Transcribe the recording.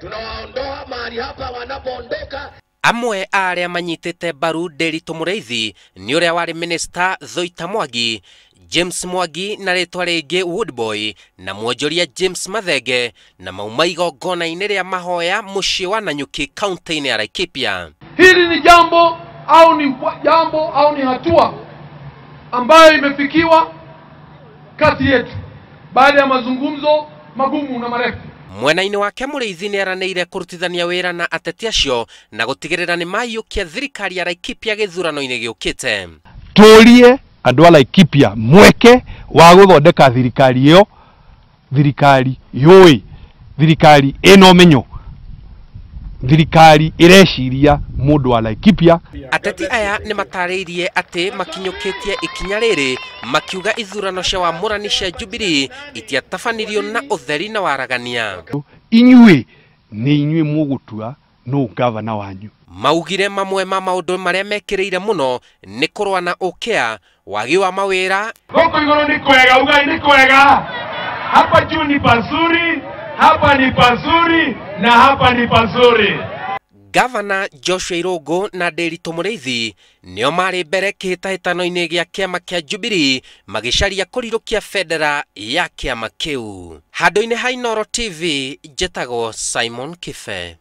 tunawaondoa mahali hapa wanapoondoka. Amwe aria manyitete mbaru Nderitu Mũrĩithi ni uria wari minister Zoita Mwangi, James Mwangi na ritwa ringi Woodboy na mwonjoria James Mathenge na mauma igongona-inĩ rĩa mahoya muciĩ wa Nanyuki kaunti-inĩ ya Laikipia. Hili ni jambo au ni hatua ambayo imefikiwa kati yetu baada ya mazungumzo magumu na marefu. Mwena-inĩ wake Mũrĩithi ni aranĩire kũrutithania wĩra na ateti acio na gũtigĩrĩra nĩ mayũkia thirikari ya Laikipia gĩthurano-inĩ gĩũkĩte. Tũrie andũ a Laikipia mweke wa gũthondeka thirikari ĩyo, thirikari yũĩ, thirikari ĩna ũmenyo, thirikari ĩreciria mũndũ wa Laikipia. Ateti aya nĩ matarĩirie atĩ makinyũkĩtie ikinya rĩrĩ makiuga ithurano cia wamũrani cia Jubilee itiatabanirio na ũtheri na waragania. Inyuĩ nĩ inyuĩ mũgũtua no gavana wanyu. Maugire mamwe ma maũndũ marĩa mekĩrĩire mũno nĩ kũrũa na ũkĩa, wagi wa mawĩra. Gũkũ igũrũ nĩ kwega, ugai nĩ kwega. Hapa juu ni pazuri, hapa ni pazuri na hapa ni pazuri. Gavana Joshua Irungu na Nderitu Mũrĩithi nĩo marĩ mbere kĩhĩtahĩtano-inĩ gĩa kĩama kĩa Jubilee magĩcaria kũrirũkia bendera ya kĩama kĩu. Handũ-inĩ ha Inooro TV, njĩtagwo Simon Kibe.